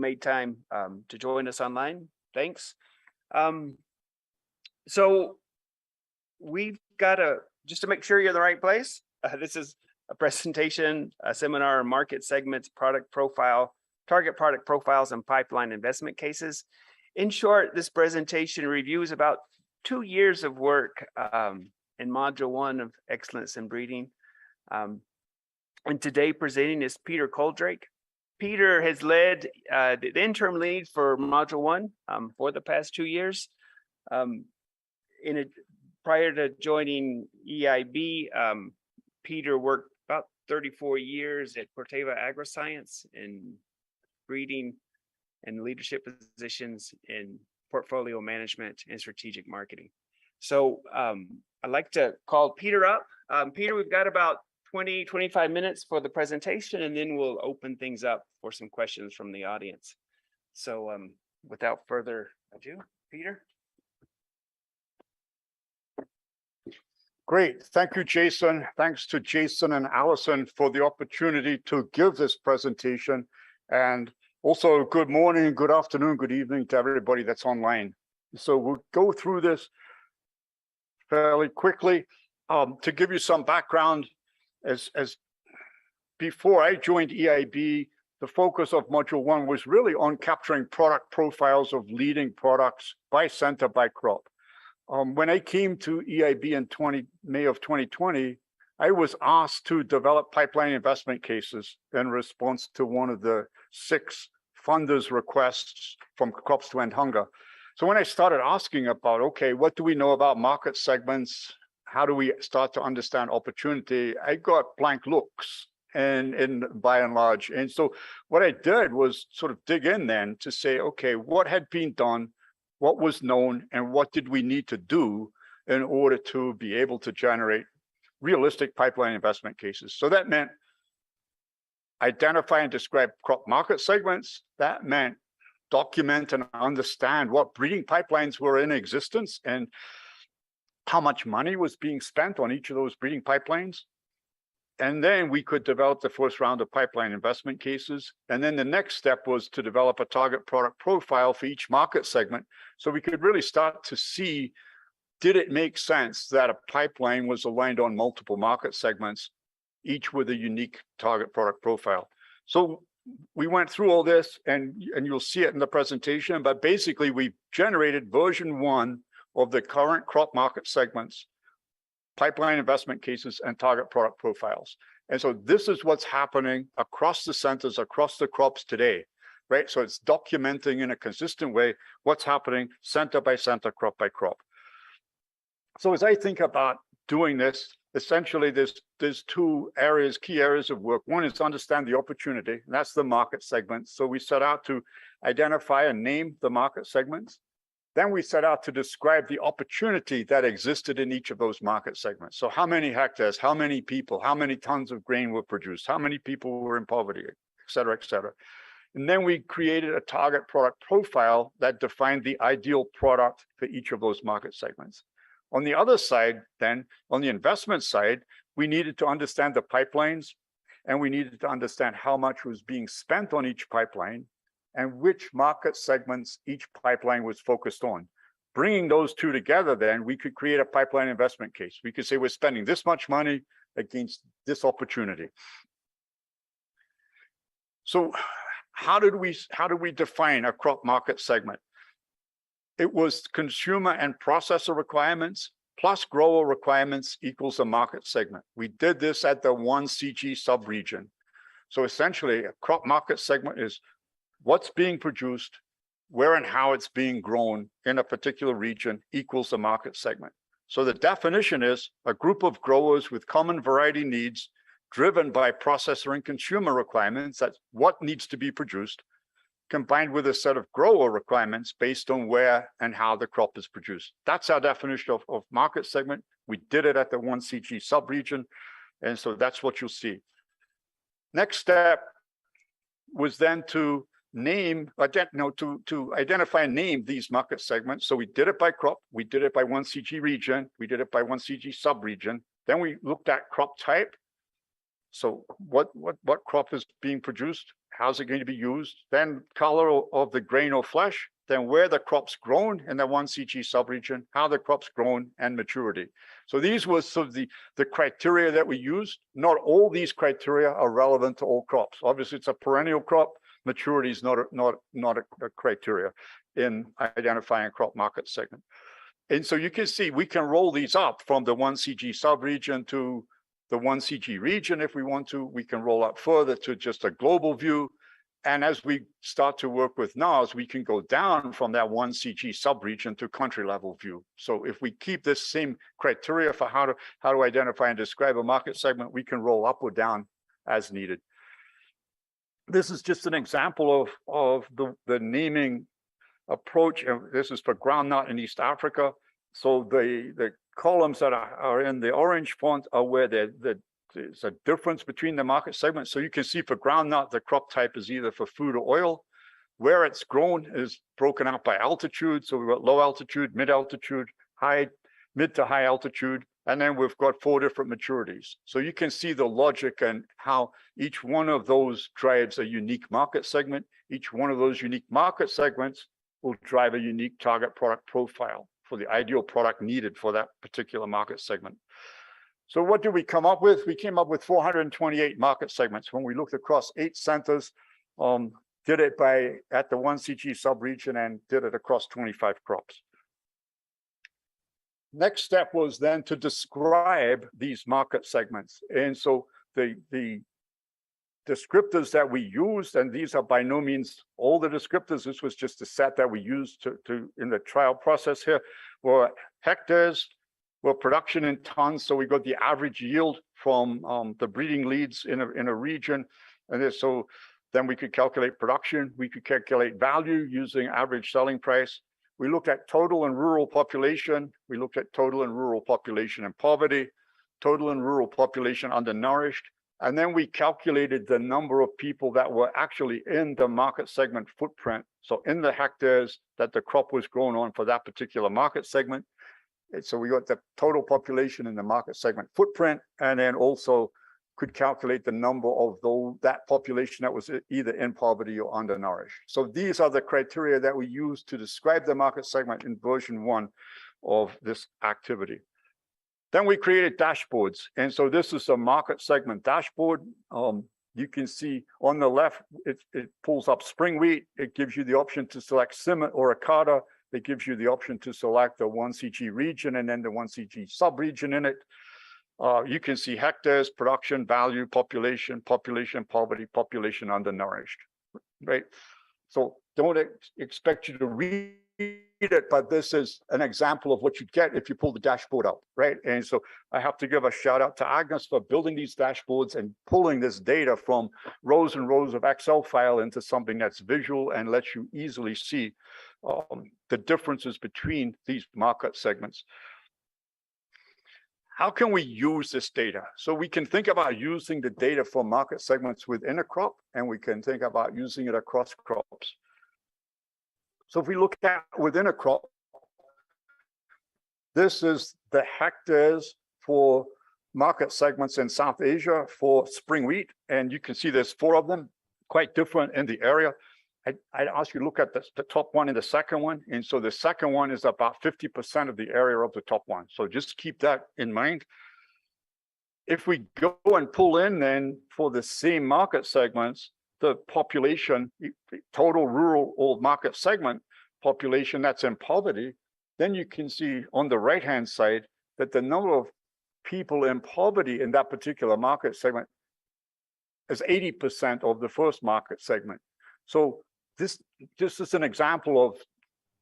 made time to join us online. Thanks. So we've got just to make sure you're in the right place. This is a presentation, a seminar on market segments, product profile, target product profiles, and pipeline investment cases. In short, this presentation reviews about 2 years of work in Module 1 of Excellence in Breeding. And today presenting is Peter Coaldrake. Peter has led the interim lead for Module 1 for the past 2 years. Prior to joining EIB, Peter worked about 34 years at Corteva Agriscience in breeding and leadership positions in portfolio management and strategic marketing. So I'd like to call Peter up. Peter, we've got about 20-25 minutes for the presentation, and then we'll open things up for some questions from the audience. So without further ado, Peter. Great. Thank you, Jason. Thanks to Jason and Allison for the opportunity to give this presentation. And also good morning, good afternoon, good evening to everybody that's online. So we'll go through this fairly quickly. To give you some background, as before I joined EIB, the focus of Module 1 was really on capturing product profiles of leading products by center, by crop. When I came to EIB in May of 2020, I was asked to develop pipeline investment cases in response to one of the 6 funders' requests from Crops to End Hunger. So when I started asking about, okay, what do we know about market segments? How do we start to understand opportunity? I got blank looks and by and large. And so what I did was sort of dig in then to say, okay, what had been done? What was known, and what did we need to do in order to be able to generate realistic pipeline investment cases? So that meant identify and describe crop market segments. That meant document and understand what breeding pipelines were in existence and how much money was being spent on each of those breeding pipelines. And then we could develop the first round of pipeline investment cases. And then the next step was to develop a target product profile for each market segment. So we could really start to see, did it make sense that a pipeline was aligned on multiple market segments, each with a unique target product profile? So we went through all this, and you'll see it in the presentation, but basically we generated version 1 of the current crop market segments, pipeline investment cases, and target product profiles. And so this is what's happening across the centers, across the crops today, right? So it's documenting in a consistent way what's happening center by center, crop by crop. So as I think about doing this, essentially there's 2 areas, key areas of work. One is to understand the opportunity, and that's the market segments. So we set out to identify and name the market segments. Then we set out to describe the opportunity that existed in each of those market segments. So how many hectares, how many people, how many tons of grain were produced, how many people were in poverty, et cetera, et cetera. And then we created a target product profile that defined the ideal product for each of those market segments. On the other side, then, on the investment side, we needed to understand the pipelines, and we needed to understand how much was being spent on each pipeline, and which market segments each pipeline was focused on. Bringing those 2 together, then we could create a pipeline investment case. We could say we're spending this much money against this opportunity. So how did we define a crop market segment? It was consumer and processor requirements plus grower requirements equals a market segment. We did this at the 1 CG subregion. So essentially a crop market segment is what's being produced, where and how it's being grown in a particular region equals a market segment. So the definition is a group of growers with common variety needs driven by processor and consumer requirements, that's what needs to be produced, combined with a set of grower requirements based on where and how the crop is produced. That's our definition of market segment. We did it at the 1 CG subregion, and so that's what you'll see. Next step was then to identify and name these market segments. So we did it by crop, we did it by 1 CG region, we did it by 1 CG subregion. Then we looked at crop type. So what crop is being produced how's it going to be used, then color of the grain or flesh, then where the crop's grown in the 1CG subregion, how the crop's grown, and maturity. So these were sort of the criteria that we used. Not all these criteria are relevant to all crops. Obviously, it's a perennial crop. Maturity is not a criteria in identifying a crop market segment. And so you can see we can roll these up from the 1CG subregion to the 1CG region if we want to. We can roll up further to just a global view. And as we start to work with NARS, we can go down from that 1CG subregion to country level view. So if we keep this same criteria for how to identify and describe a market segment, we can roll up or down as needed. This is just an example of the naming approach. This is for groundnut in East Africa. So the columns that are in the orange font are where there's a difference between the market segments. So you can see for groundnut, the crop type is either for food or oil. Where it's grown is broken out by altitude. So we've got low altitude, mid altitude, mid to high altitude. And then we've got 4 different maturities. So you can see the logic and how each one of those drives a unique market segment. Each one of those unique market segments will drive a unique target product profile for the ideal product needed for that particular market segment. So what did we come up with? We came up with 428 market segments when we looked across 8 centers, did it at the 1CG subregion and did it across 25 crops. Next step was then to describe these market segments. And so the descriptors that we used, and these are by no means all the descriptors, this was just a set that we used in the trial process here, were hectares, were production in tons. So we got the average yield from the breeding leads in a region. And so then we could calculate production. We could calculate value using average selling price. We looked at total and rural population. We looked at total and rural population in poverty, total and rural population undernourished. And then we calculated the number of people that were actually in the market segment footprint. So in the hectares that the crop was grown on for that particular market segment. And so we got the total population in the market segment footprint, and then also could calculate the number of that population that was either in poverty or undernourished. So these are the criteria that we use to describe the market segment in version 1 of this activity. Then we created dashboards. And so this is a market segment dashboard. You can see on the left, it pulls up spring wheat. It gives you the option to select CIMMYT or Akata. It gives you the option to select the 1CG region and then the 1CG subregion in it. You can see hectares, production, value, population, poverty, population undernourished, right? So don't expect you to read it, but this is an example of what you get if you pull the dashboard up, right? And so I have to give a shout out to Agnes for building these dashboards and pulling this data from rows and rows of Excel file into something that's visual and lets you easily see the differences between these market segments. How can we use this data? So we can think about using the data for market segments within a crop, and we can think about using it across crops. So if we look at within a crop, this is the hectares for market segments in South Asia for spring wheat. And you can see there's 4 of them, quite different in the area. I'd ask you to look at the top one and the second one. And so the second one is about 50% of the area of the top one. So just keep that in mind. If we go and pull in then for the same market segments, the population, total rural or market segment population that's in poverty, then you can see on the right-hand side that the number of people in poverty in that particular market segment is 80% of the first market segment. So this is an example of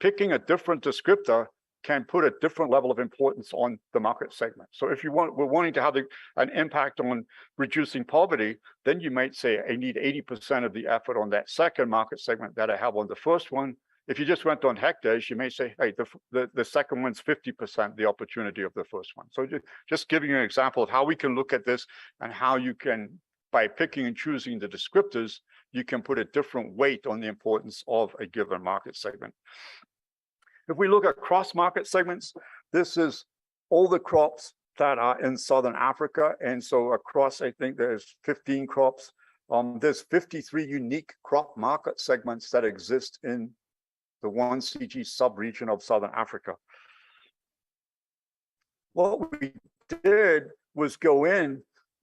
picking a different descriptor can put a different level of importance on the market segment. So if we're wanting to have an impact on reducing poverty, then you might say, I need 80% of the effort on that second market segment that I have on the first one. If you just went on hectares, you may say, hey, the second one's 50% the opportunity of the first one. So just giving you an example of how we can look at this and how you can, by picking and choosing the descriptors, you can put a different weight on the importance of a given market segment. If we look at cross market segments, this is all the crops that are in Southern Africa. And so across, I think there's 15 crops There's 53 unique crop market segments that exist in the 1CG sub-region of Southern Africa. What we did was go in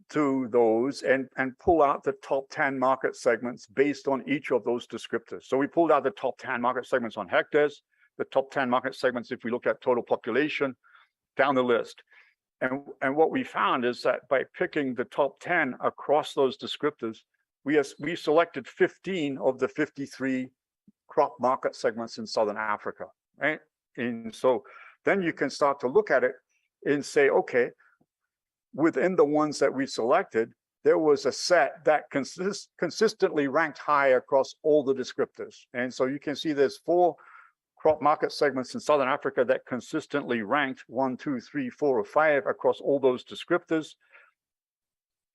to those and pull out the top 10 market segments based on each of those descriptors. So we pulled out the top 10 market segments on hectares, the top 10 market segments if we look at total population, down the list. And what we found is that by picking the top 10 across those descriptors, we selected 15 of the 53 crop market segments in Southern Africa, right? And so then you can start to look at it and say, okay, within the ones that we selected, there was a set that consistently ranked high across all the descriptors. And so you can see there's 4 crop market segments in Southern Africa that consistently ranked 1, 2, 3, 4, or 5 across all those descriptors.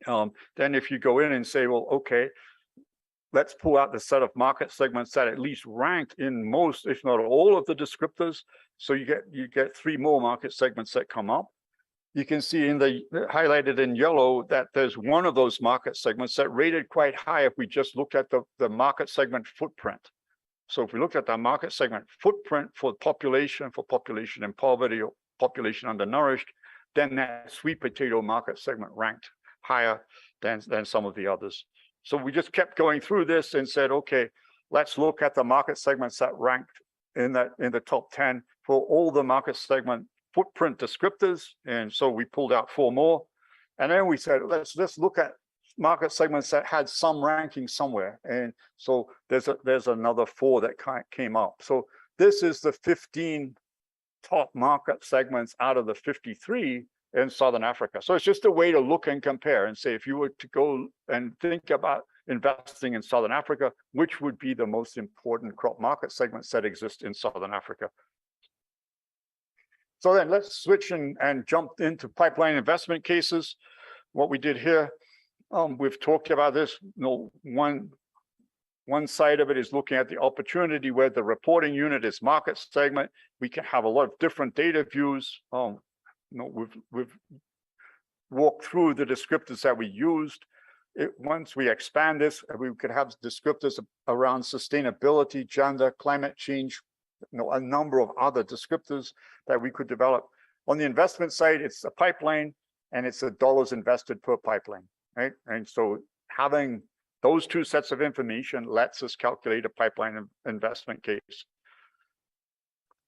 Then if you go in and say, well, okay, let's pull out the set of market segments that at least ranked in most, if not all, of the descriptors. So you get 3 more market segments that come up. You can see in the highlighted in yellow that there's one of those market segments that rated quite high if we just looked at the market segment footprint. So if we looked at the market segment footprint for population in poverty or population undernourished, then that sweet potato market segment ranked higher than some of the others. So we just kept going through this and said, okay, let's look at the market segments that ranked in the top 10 for all the market segment footprint descriptors. And so we pulled out 4 more. And then we said, let's look at market segments that had some ranking somewhere. And so there's another 4 that came up. So this is the 15 top market segments out of the 53 in Southern Africa. So it's just a way to look and compare and say, if you were to go and think about investing in Southern Africa, which would be the most important crop market segments that exist in Southern Africa. So then let's switch and jump into pipeline investment cases. What we did here, we've talked about this. One side of it is looking at the opportunity where the reporting unit is market segment. We can have a lot of different data views. We've walked through the descriptors that we used. Once we expand this, we could have descriptors around sustainability, gender, climate change, a number of other descriptors that we could develop. On the investment side, it's a pipeline and it's the dollars invested per pipeline, right? And so having those 2 sets of information lets us calculate a pipeline investment case.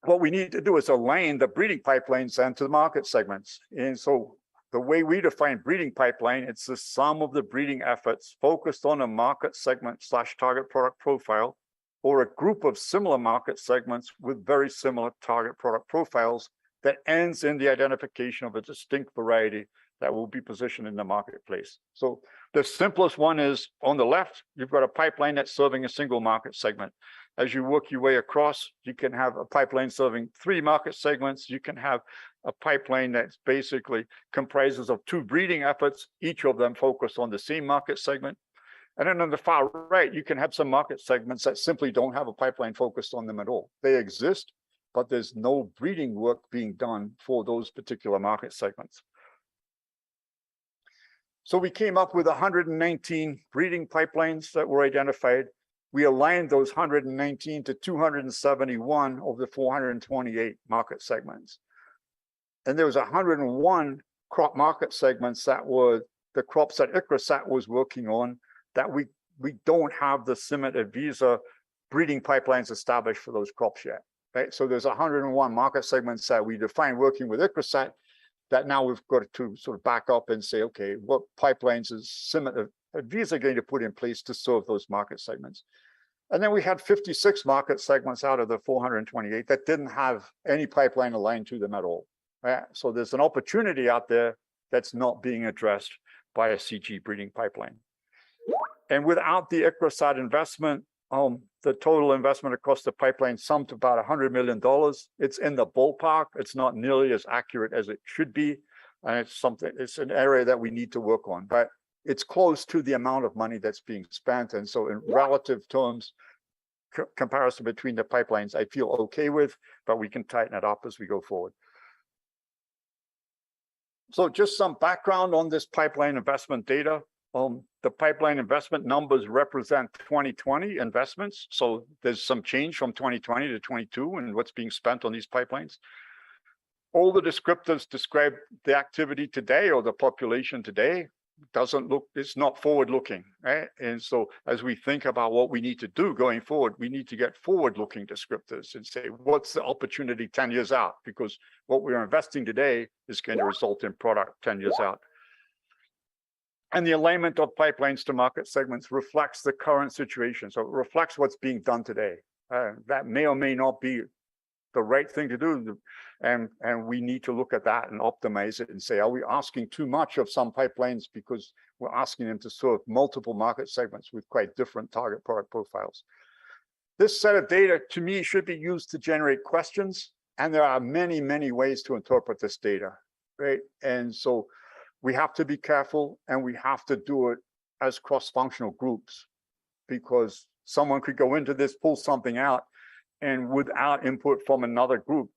What we need to do is align the breeding pipelines and to the market segments. And so the way we define breeding pipeline, it's the sum of the breeding efforts focused on a market segment / target product profile, or a group of similar market segments with very similar target product profiles that ends in the identification of a distinct variety that will be positioned in the marketplace. So the simplest one is on the left, you've got a pipeline that's serving a single market segment. As you work your way across, you can have a pipeline serving 3 market segments. You can have a pipeline that's basically comprises of 2 breeding efforts, each of them focused on the same market segment. And then on the far right, you can have some market segments that simply don't have a pipeline focused on them at all. They exist, but there's no breeding work being done for those particular market segments. So we came up with 119 breeding pipelines that were identified. We aligned those 119 to 271 of the 428 market segments. And there was 101 crop market segments that were the crops that ICRASAT was working on that we don't have the CIMMYT Advisa breeding pipelines established for those crops yet, right? So there's 101 market segments that we define working with ICRASAT that now we've got to sort of back up and say, okay, what pipelines is CIMMYT Advisa going to put in place to serve those market segments? And then we had 56 market segments out of the 428 that didn't have any pipeline aligned to them at all. Right? So there's an opportunity out there that's not being addressed by a CG breeding pipeline. And without the ICRASAT investment, the total investment across the pipeline summed to about $100 million. It's in the ballpark. It's not nearly as accurate as it should be. And it's an area that we need to work on, but it's close to the amount of money that's being spent. And so in relative terms, comparison between the pipelines, I feel okay with, but we can tighten it up as we go forward. So just some background on this pipeline investment data. The pipeline investment numbers represent 2020 investments. So there's some change from 2020 to 22 and what's being spent on these pipelines. All the descriptors describe the activity today or the population today. Doesn't look, it's not forward looking, right? And so as we think about what we need to do going forward, we need to get forward looking descriptors and say, what's the opportunity 10 years out? Because what we're investing today is going to result in product 10 years out. And the alignment of pipelines to market segments reflects the current situation. So it reflects what's being done today. That may or may not be the right thing to do. And we need to look at that and optimize it and say, are we asking too much of some pipelines because we're asking them to serve multiple market segments with quite different target product profiles? This set of data to me should be used to generate questions. And there are many, many ways to interpret this data, right? And so we have to be careful and we have to do it as cross-functional groups because someone could go into this, pull something out, and without input from another group,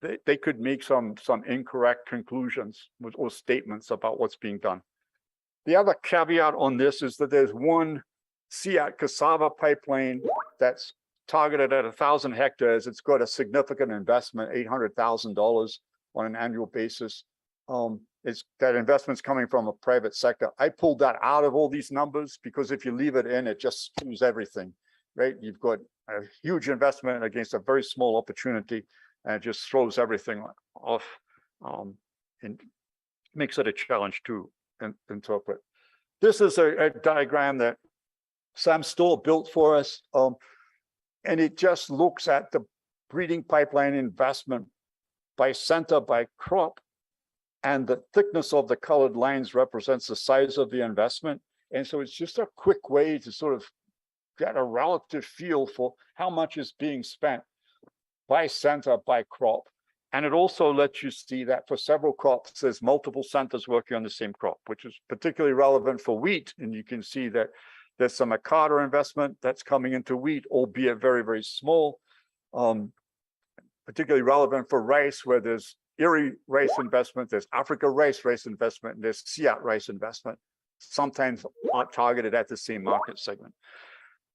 they could make some incorrect conclusions or statements about what's being done. The other caveat on this is that there's one CIMMYT cassava pipeline that's targeted at 1,000 hectares. It's got a significant investment, $800,000 on an annual basis. That investment's coming from a private sector. I pulled that out of all these numbers because if you leave it in, it just skews everything, right? You've got a huge investment against a very small opportunity, and it just throws everything off and makes it a challenge to interpret. This is a diagram that Sam Stoll built for us, and it just looks at the breeding pipeline investment by center, by crop, and the thickness of the colored lines represents the size of the investment. And so it's just a quick way to sort of get a relative feel for how much is being spent by center, by crop. And it also lets you see that for several crops, there's multiple centers working on the same crop, which is particularly relevant for wheat. And you can see that there's some Acada investment that's coming into wheat, albeit very, very small. Particularly relevant for rice, where there's Erie rice investment, there's Africa rice investment, and there's CIMMYT rice investment, sometimes not targeted at the same market segment.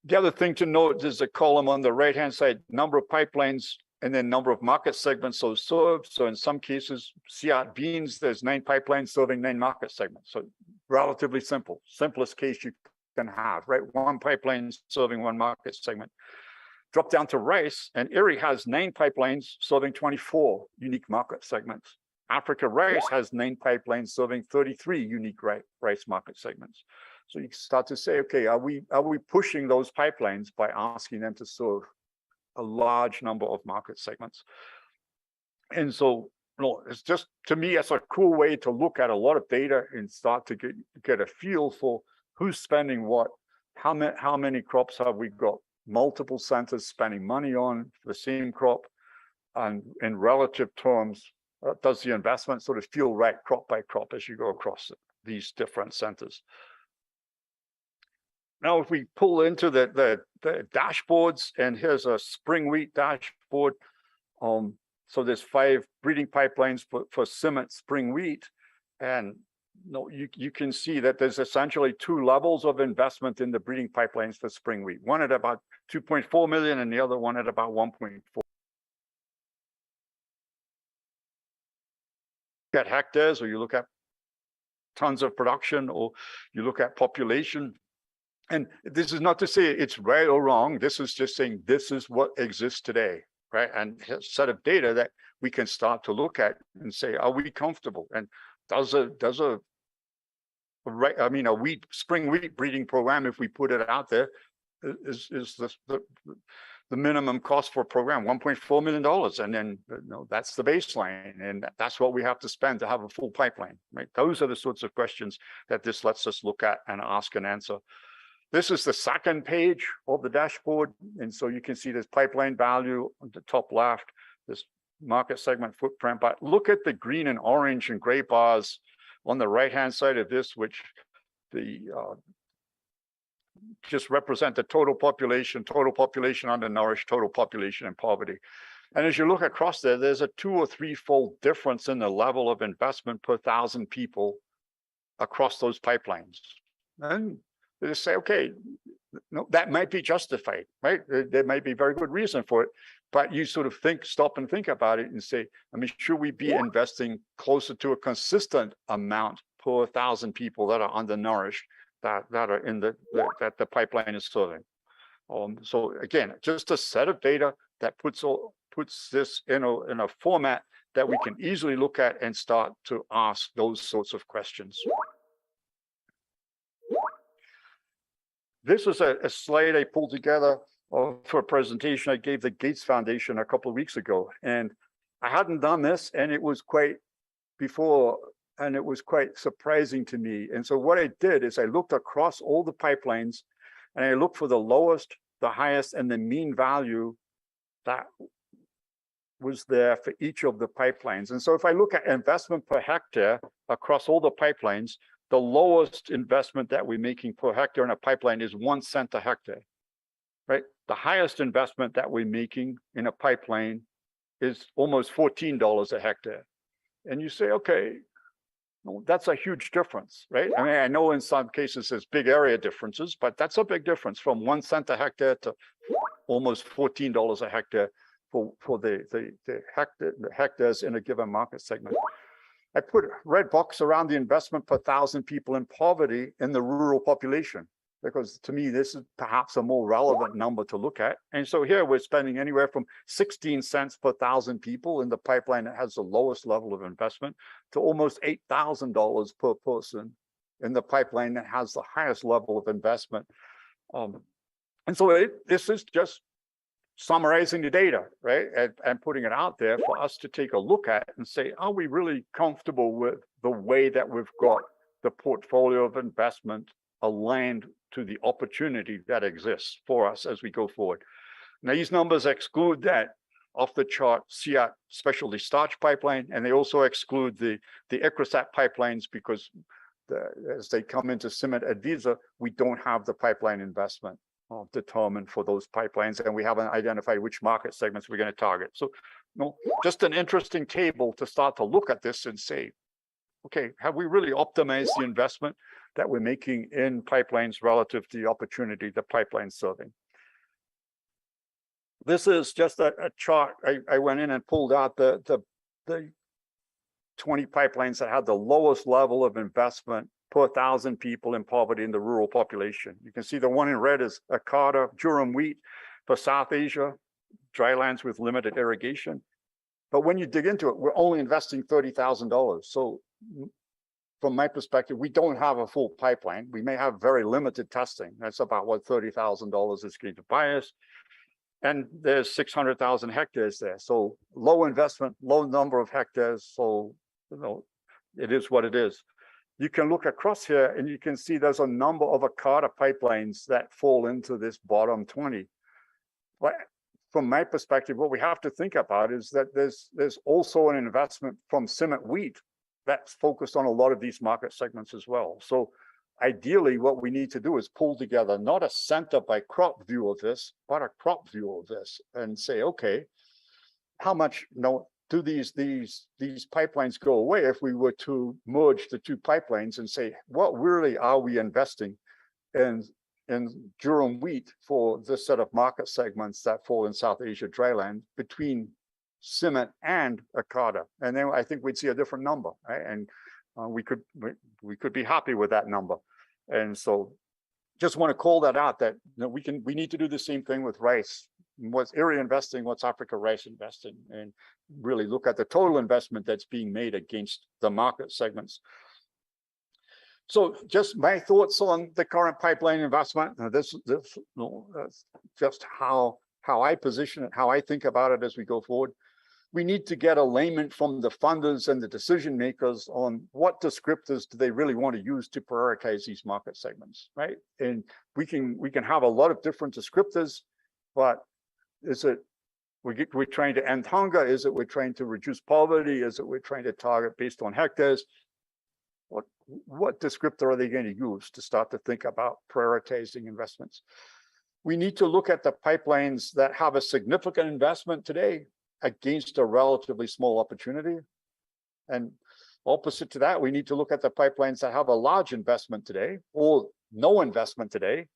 The other thing to note is a column on the right-hand side, number of pipelines, and then number of market segments so served. So in some cases, CIMMYT beans, there's 9 pipelines serving 9 market segments. So relatively simple, simplest case you can have, right? 1 pipeline serving 1 market segment. Drop down to rice, and Erie has 9 pipelines serving 24 unique market segments. Africa rice has 9 pipelines serving 33 unique rice market segments. So you start to say, okay, are we pushing those pipelines by asking them to serve a large number of market segments? And so, it's just, to me, it's a cool way to look at a lot of data and start to get a feel for who's spending what, how many crops have we got, multiple centers spending money on the same crop, and in relative terms, does the investment sort of feel right crop by crop as you go across these different centers? Now, if we pull into the dashboards, and here's a spring wheat dashboard. So there's 5 breeding pipelines for CIMMYT spring wheat. And you can see that there's essentially 2 levels of investment in the breeding pipelines for spring wheat. One at about 2.4 million and the other one at about 1.4. At hectares, or you look at tons of production, or you look at population. And this is not to say it's right or wrong. This is just saying this is what exists today, right? And a set of data that we can start to look at and say, are we comfortable? And does a spring wheat breeding program, if we put it out there, is the minimum cost for a program, $1.4 million. And then that's the baseline. And that's what we have to spend to have a full pipeline, right? Those are the sorts of questions that this lets us look at and ask and answer. This is the second page of the dashboard. And so you can see this pipeline value on the top left, this market segment footprint. But look at the green and orange and gray bars on the right-hand side of this, which just represent the total population undernourished, total population in poverty. And as you look across there, there's a 2- or 3-fold difference in the level of investment per 1,000 people across those pipelines. And they just say, okay, no, that might be justified, right? There might be very good reason for it, but you sort of stop and think about it and say, I mean, should we be investing closer to a consistent amount per 1,000 people that are undernourished, that are in that the pipeline is serving? So again, just a set of data that puts this in a format that we can easily look at and start to ask those sorts of questions. This is a slide I pulled together for a presentation I gave the Gates Foundation a couple of weeks ago. And I hadn't done this, and it was quite surprising to me. And so what I did is I looked across all the pipelines, and I looked for the lowest, the highest, and the mean value that was there for each of the pipelines. And so if I look at investment per hectare across all the pipelines, the lowest investment that we're making per hectare in a pipeline is 1 cent a hectare, right? The highest investment that we're making in a pipeline is almost $14 a hectare. And you say, okay, well, that's a huge difference, right? I mean, I know in some cases there's big area differences, but that's a big difference from 1 cent a hectare to almost $14 a hectare for the hectares in a given market segment. I put a red box around the investment per 1,000 people in poverty in the rural population, because to me, this is perhaps a more relevant number to look at. And so here we're spending anywhere from 16 cents per 1,000 people in the pipeline that has the lowest level of investment to almost $8,000 per person in the pipeline that has the highest level of investment. And so this is just summarizing the data, right? And putting it out there for us to take a look at and say, are we really comfortable with the way that we've got the portfolio of investment aligned to the opportunity that exists for us as we go forward? Now, these numbers exclude that off the chart CIMMYT specialty starch pipeline, and they also exclude the ICRISAT pipelines because as they come into CIMMYT Advisa, we don't have the pipeline investment determined for those pipelines, and we haven't identified which market segments we're going to target. So, just an interesting table to start to look at this and say, okay, have we really optimized the investment that we're making in pipelines relative to the opportunity the pipeline's serving? This is just a chart. I went in and pulled out the 20 pipelines that had the lowest level of investment per 1,000 people in poverty in the rural population. You can see the one in red is Akata durum wheat for South Asia, drylands with limited irrigation. But when you dig into it, we're only investing $30,000. So from my perspective, we don't have a full pipeline. We may have very limited testing. That's about what $30,000 is going to buy us. And there's 600,000 hectares there. So low investment, low number of hectares. So, it is what it is. You can look across here and you can see there's a number of Akata pipelines that fall into this bottom 20. But from my perspective, what we have to think about is that there's also an investment from CIMMYT wheat that's focused on a lot of these market segments as well. So ideally, what we need to do is pull together not a center by crop view of this, but a crop view of this and say, okay, how much do these pipelines go away if we were to merge the two pipelines and say, what really are we investing in durum wheat for this set of market segments that fall in South Asia dryland between CIMMYT and Akata? And then I think we'd see a different number, right? And we could be happy with that number. And so just want to call that out, that we need to do the same thing with rice. What's area investing, what's Africa rice investing, and really look at the total investment that's being made against the market segments. So just my thoughts on the current pipeline investment. This just how I position it, how I think about it as we go forward. We need to get alignment from the funders and the decision makers on what descriptors do they really want to use to prioritize these market segments, right? And we can have a lot of different descriptors, but is it we're trying to end hunger? Is it we're trying to reduce poverty? Is it we're trying to target based on hectares? What descriptor are they going to use to start to think about prioritizing investments? We need to look at the pipelines that have a significant investment today against a relatively small opportunity. And Opposite to that, we need to look at the pipelines that have a large investment today or no investment today,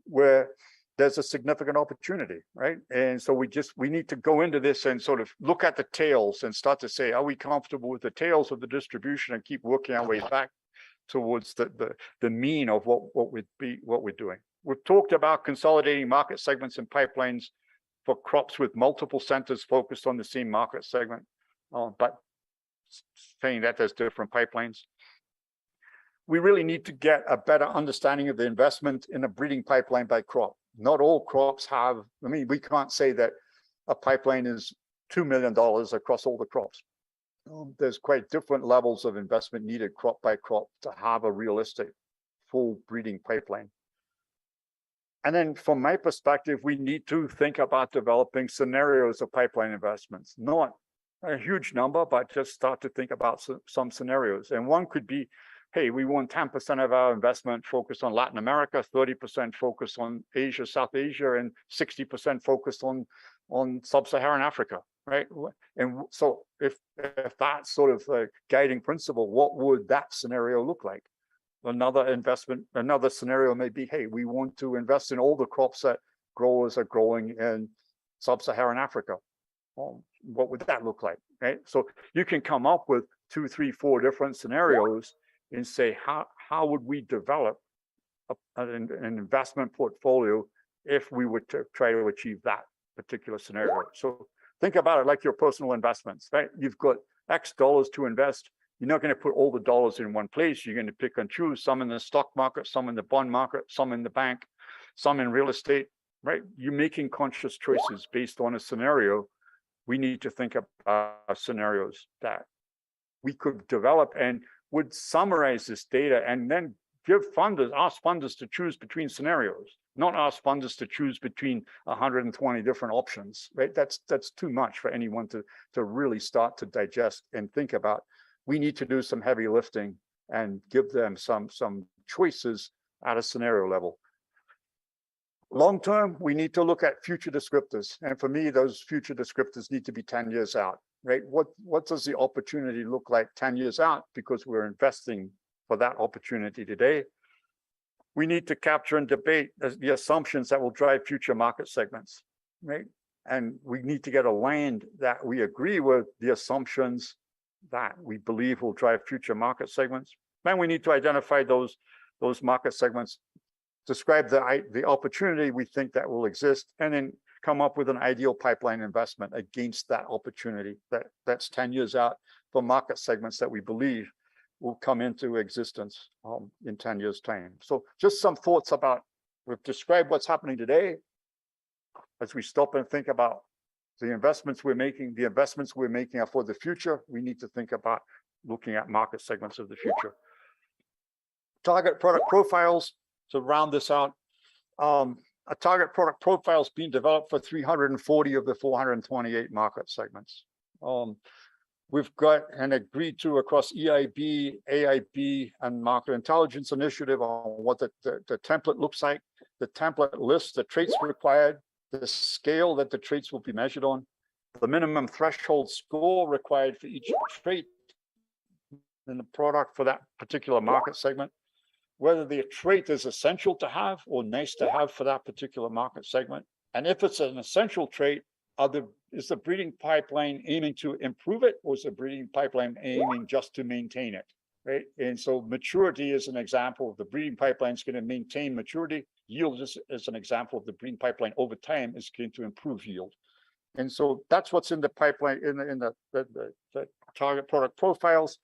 where there's a significant opportunity, right? And so we need to go into this and sort of look at the tails and start to say, are we comfortable with the tails of the distribution, and keep working our way back towards the mean of what we're doing. We've talked about consolidating market segments and pipelines for crops with multiple centers focused on the same market segment, but saying that there's different pipelines. We really need to get a better understanding of the investment in a breeding pipeline by crop. Not all crops have, I mean, we can't say that a pipeline is $2 million across all the crops. There's quite different levels of investment needed crop by crop to have a realistic full breeding pipeline. And then from my perspective, we need to think about developing scenarios of pipeline investments, not a huge number, but just start to think about some scenarios. And one could be, hey, we want 10% of our investment focused on Latin America, 30% focused on Asia, South Asia, and 60% focused on sub-Saharan Africa, right? And so if that's sort of a guiding principle, what would that scenario look like? Another scenario may be, hey, we want to invest in all the crops that growers are growing in sub-Saharan Africa. What would that look like, right? So you can come up with 2, 3, 4 different scenarios and say, how would we develop an investment portfolio if we were to try to achieve that particular scenario? So think about it like your personal investments, right? You've got X dollars to invest. You're not going to put all the dollars in one place. You're going to pick and choose, some in the stock market, some in the bond market, some in the bank, some in real estate, right? You're making conscious choices based on a scenario. We need to think about scenarios that we could develop and would summarize this data and then ask funders to choose between scenarios, not ask funders to choose between 120 different options, right? That's too much for anyone to really start to digest and think about. We need to do some heavy lifting and give them some choices at a scenario level. Long term, we need to look at future descriptors. And for me, those future descriptors need to be 10 years out, right? What does the opportunity look like 10 years out? Because we're investing for that opportunity today. We need to capture and debate the assumptions that will drive future market segments, right? And we need to get aligned that we agree with the assumptions that we believe will drive future market segments. Then we need to identify those market segments, describe the opportunity we think that will exist, and then come up with an ideal pipeline investment against that opportunity that's 10 years out for market segments that we believe will come into existence in 10 years' time. So just some thoughts about, we've described what's happening today. As we stop and think about the investments we're making are for the future. We need to think about looking at market segments of the future. Target product profiles, to round this out, a target product profile is being developed for 340 of the 428 market segments. We've got an agreed to across EIB, AIB, and Market Intelligence Initiative on what the template looks like. The template lists the traits required, the scale that the traits will be measured on, the minimum threshold score required for each trait in the product for that particular market segment, whether the trait is essential to have or nice to have for that particular market segment. And if it's an essential trait, is the breeding pipeline aiming to improve it, or is the breeding pipeline aiming just to maintain it, right? And so maturity is an example of the breeding pipeline is going to maintain maturity. Yield is an example of the breeding pipeline over time is going to improve yield. And so that's what's in the pipeline, in the target product profiles.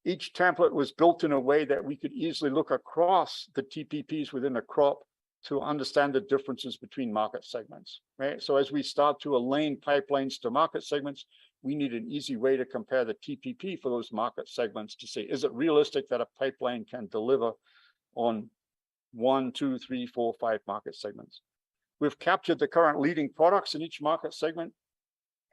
Each template was built in a way that we could easily look across the TPPs within a crop to understand the differences between market segments, right? So as we start to align pipelines to market segments, we need an easy way to compare the TPP for those market segments to say, is it realistic that a pipeline can deliver on 1, 2, 3, 4, 5 market segments? We've captured the current leading products in each market segment.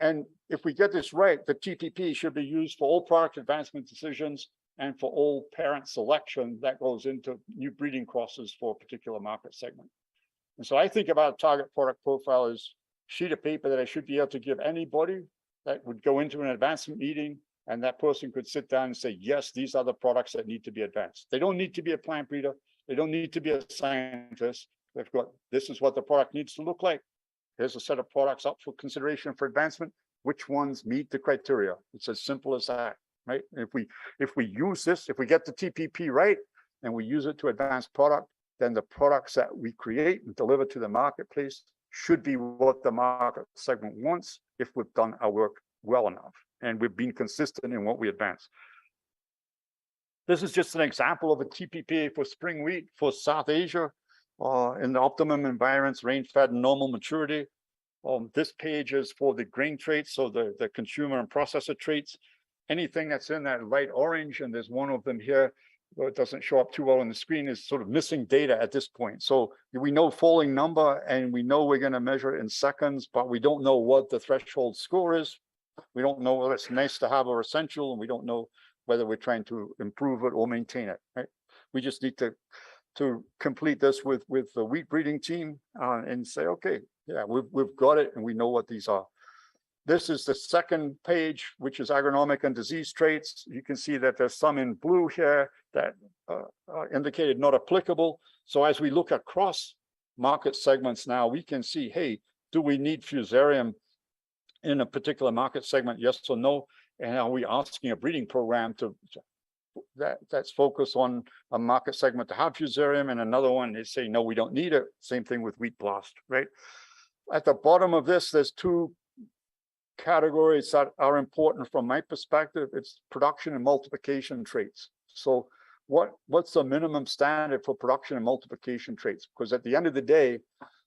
And if we get this right, the TPP should be used for all product advancement decisions and for all parent selection that goes into new breeding crosses for a particular market segment. And so I think about a target product profile as a sheet of paper that I should be able to give anybody that would go into an advancement meeting And that person could sit down and say, yes, these are the products that need to be advanced. They don't need to be a plant breeder. They don't need to be a scientist. They've got, this is what the product needs to look like. Here's a set of products up for consideration for advancement. Which ones meet the criteria? It's as simple as that, right? If we use this, if we get the TPP right, and we use it to advance product, then the products that we create and deliver to the marketplace should be what the market segment wants if we've done our work well enough and we've been consistent in what we advance. This is just an example of a TPP for spring wheat for South Asia in the optimum environments, rain-fed and normal maturity. This page is for the grain traits, so the consumer and processor traits. Anything that's in that light orange, and there's one of them here, though it doesn't show up too well on the screen, is sort of missing data at this point. So we know falling number and we know we're going to measure it in seconds, but we don't know what the threshold score is. We don't know whether it's nice to have or essential, and we don't know whether we're trying to improve it or maintain it, right? We just need to complete this with the wheat breeding team and say, okay, yeah, we've got it and we know what these are. This is the second page, which is agronomic and disease traits. You can see that there's some in blue here that are indicated not applicable. So as we look across market segments now, we can see, hey, do we need fusarium in a particular market segment? Yes or no? And are we asking a breeding program that's focused on a market segment to have fusarium, and another one they say, no, we don't need it. Same thing with wheat blast, right? At the bottom of this, there's two categories that are important from my perspective. It's production and multiplication traits. So what's the minimum standard for production and multiplication traits? Because at the end of the day,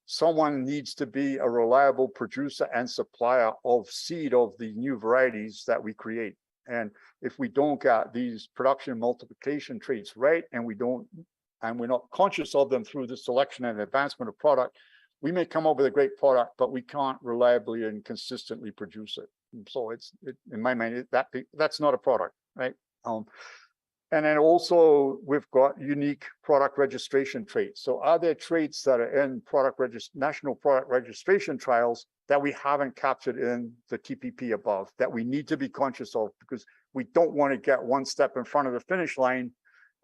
someone needs to be a reliable producer and supplier of seed of the new varieties that we create. And if we don't get these production and multiplication traits right, and we're not conscious of them through the selection and advancement of product, we may come up with a great product, but we can't reliably and consistently produce it. And so in my mind, that's not a product, right? And then also we've got unique product registration traits. So are there traits that are in national product registration trials that we haven't captured in the TPP above, that we need to be conscious of, because we don't want to get one step in front of the finish line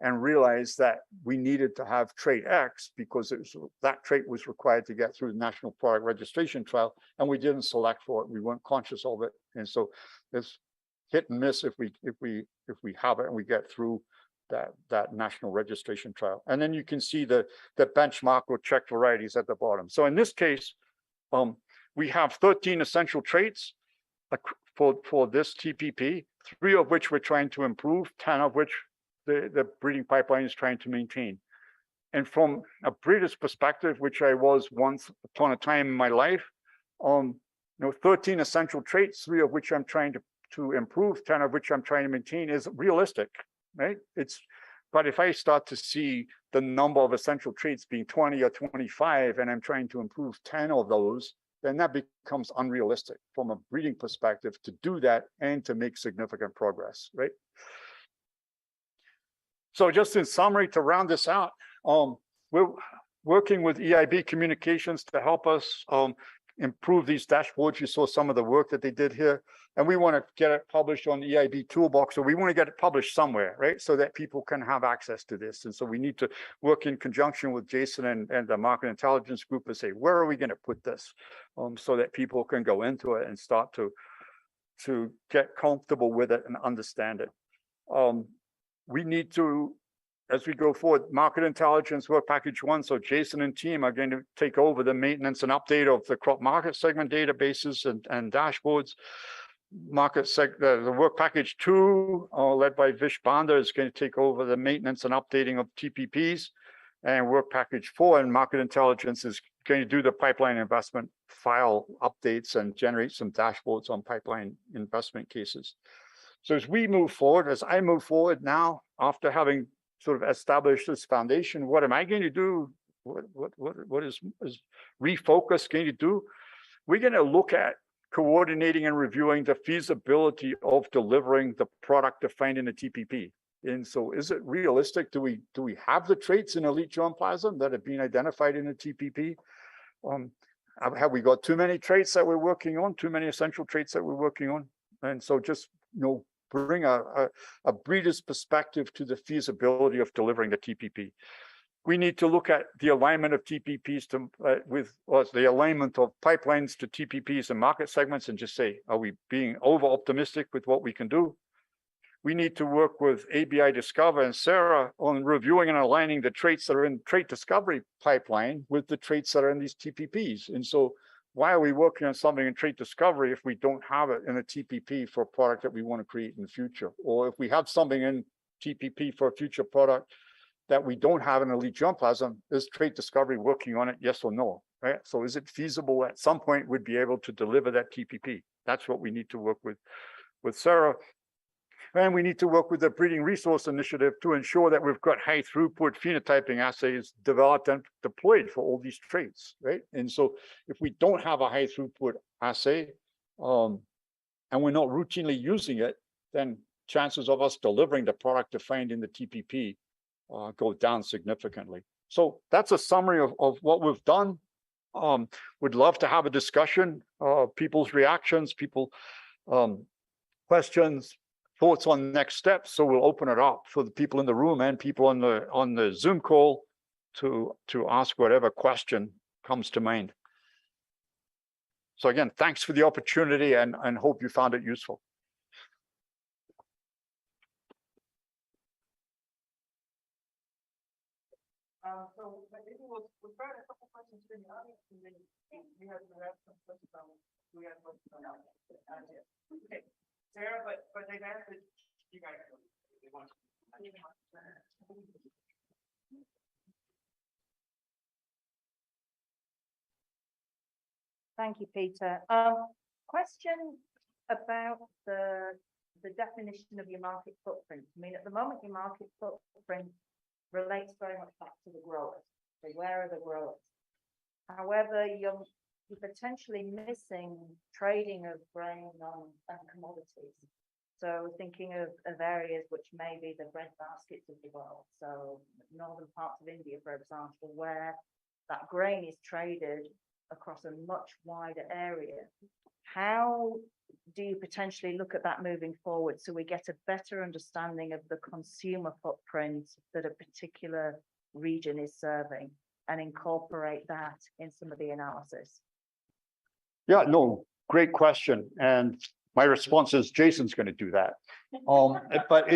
and realize that we needed to have trait X because that trait was required to get through the national product registration trial, and we didn't select for it. We weren't conscious of it, and so it's hit and miss if we have it and we get through that national registration trial. And then you can see the benchmark or check varieties at the bottom. So in this case, we have 13 essential traits for this TPP, 3 of which we're trying to improve, 10 of which the breeding pipeline is trying to maintain. And from a breeder's perspective, which I was once upon a time in my life, 13 essential traits, 3 of which I'm trying to improve, 10 of which I'm trying to maintain, is realistic, right? But if I start to see the number of essential traits being 20 or 25, and I'm trying to improve 10 of those, then that becomes unrealistic from a breeding perspective to do that and to make significant progress, right? So just in summary, to round this out, we're working with EIB Communications to help us improve these dashboards. You saw some of the work that they did here, and we want to get it published on the EIB toolbox. So we want to get it published somewhere, right? So that people can have access to this. And so we need to work in conjunction with Jason and the market intelligence group to say, where are we going to put this? So that people can go into it and start to get comfortable with it and understand it. We need to, as we go forward, market intelligence work package 1. So Jason and team are going to take over the maintenance and update of the crop market segment databases and dashboards. The work package 2, led by Vish Banda, is going to take over the maintenance and updating of TPPs. And work package 4 and market intelligence is going to do the pipeline investment file updates and generate some dashboards on pipeline investment cases. So as we move forward, as I move forward now, after having sort of established this foundation, what am I going to do? What is Refocus going to do? We're going to look at coordinating and reviewing the feasibility of delivering the product defined in the TPP. And so is it realistic? Do we have the traits in elite germplasm that have been identified in the TPP? Have we got too many traits that we're working on, too many essential traits that we're working on? And so just, bring a breeder's perspective to the feasibility of delivering the TPP. We need to look at the alignment of TPPs to the alignment of pipelines to TPPs and market segments, and just say, are we being over optimistic with what we can do? We need to work with ABI Discover and Sarah on reviewing and aligning the traits that are in trait discovery pipeline with the traits that are in these TPPs. And so why are we working on something in trait discovery if we don't have it in a TPP for a product that we want to create in the future? Or if we have something in TPP for a future product that we don't have in elite germplasm, is trait discovery working on it, yes or no, right? So is it feasible at some point we'd be able to deliver that TPP? That's what we need to work with Sarah. And we need to work with the Breeding Resource Initiative to ensure that we've got high throughput phenotyping assays developed and deployed for all these traits, right? And so if we don't have a high throughput assay, and we're not routinely using it, then chances of us delivering the product defined in the TPP go down significantly. So that's a summary of what we've done. Would love to have a discussion, people's reactions, questions, thoughts on next steps. So we'll open it up for the people in the room and people on the Zoom call to ask whatever question comes to mind. So again, thanks for the opportunity and hope you found it useful. So maybe we'll try a couple questions in the audience, and then we have some questions on Okay, Sarah, but they've answered you guys. They want to. Thank you, Peter. Question about the definition of your market footprint. I mean, at the moment, your market footprint relates very much back to the growers. So where are the growers? However, you're potentially missing trading of grain and commodities. So thinking of areas which may be the bread baskets of the world. So northern parts of India, for example, where that grain is traded across a much wider area. How do you potentially look at that moving forward so we get a better understanding of the consumer footprint that a particular region is serving and incorporate that in some of the analysis? Yeah, no, great question. And my response is Jason's going to do that. But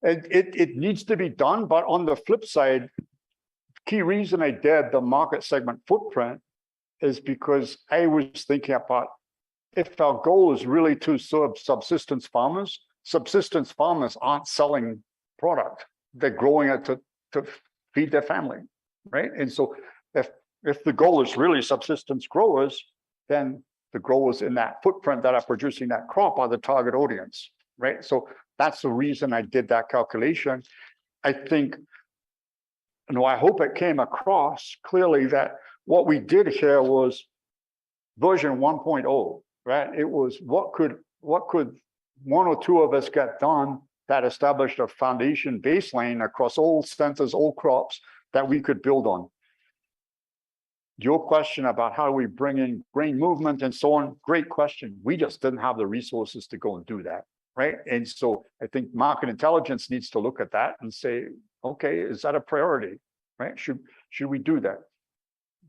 it needs to be done. But on the flip side, key reason I did the market segment footprint is because I was thinking about if our goal is really to serve subsistence farmers aren't selling product. They're growing it to feed their family, right? And so if the goal is really subsistence growers, then the growers in that footprint that are producing that crop are the target audience, right? So that's the reason I did that calculation. I think, I hope it came across clearly that what we did here was version 1.0, right? It was what could one or two of us get done that established a foundation baseline across all centers, all crops that we could build on. Your question about how do we bring in grain movement and so on, great question. We just didn't have the resources to go and do that, right? And so I think market intelligence needs to look at that and say, okay, is that a priority, right? Should we do that?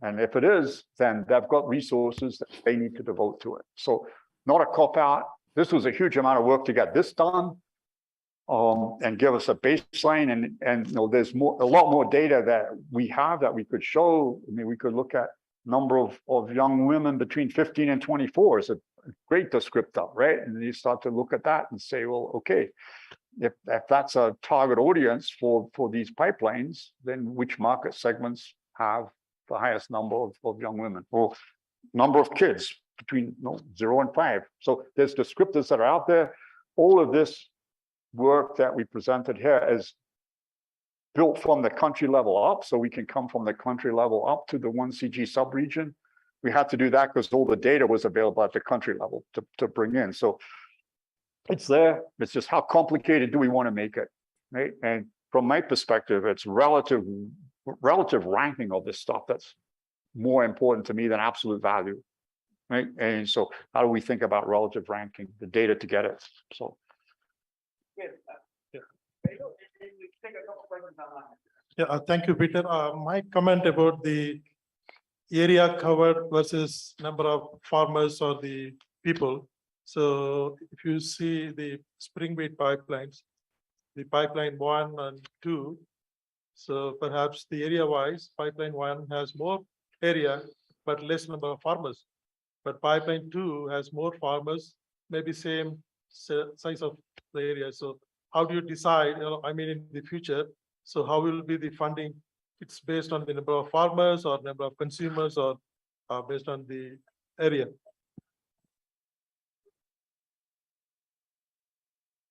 And if it is, then they've got resources that they need to devote to it. So not a cop out. This was a huge amount of work to get this done, and give us a baseline. And there's a lot more data that we have that we could show. I mean, we could look at number of young women between 15 and 24 is a great descriptor, right? And then you start to look at that and say, well, okay, if that's a target audience for these pipelines, then which market segments have the highest number of young women or number of kids between 0 and 5? So there's descriptors that are out there. All of this work that we presented here is built from the country level up, so we can come from the country level up to the 1CG subregion. We had to do that because all the data was available at the country level to bring in. So it's there. It's just how complicated do we want to make it, right? And from my perspective, it's relative ranking of this stuff that's more important to me than absolute value, right? And so how do we think about relative ranking the data to get it? So Yeah, thank you, Peter. My comment about the area covered versus number of farmers or the people. So if you see the spring wheat pipelines, the pipeline 1 and 2, so perhaps the area wise, pipeline 1 has more area, but less number of farmers. But pipeline 2 has more farmers, maybe same size of the area. So how do you decide, I mean, in the future, so how will be the funding? It's based on the number of farmers or number of consumers or based on the area?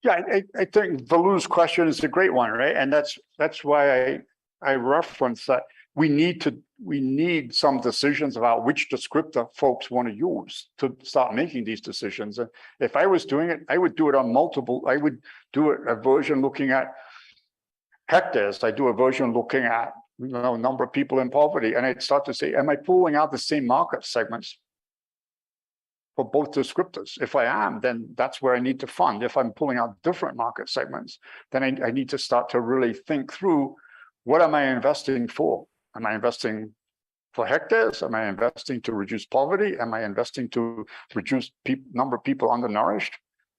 Yeah, I think Valu's question is a great one, right? And that's why I reference that we need some decisions about which descriptor folks want to use to start making these decisions. And if I was doing it, I would do it on multiple. I would do a version looking at hectares. I do a version looking at number of people in poverty, and I'd start to say, am I pulling out the same market segments for both descriptors? If I am, then that's where I need to fund. If I'm pulling out different market segments, then I need to start to really think through, what am I investing for? Am I investing for hectares? Am I investing to reduce poverty? Am I investing to reduce number of people undernourished,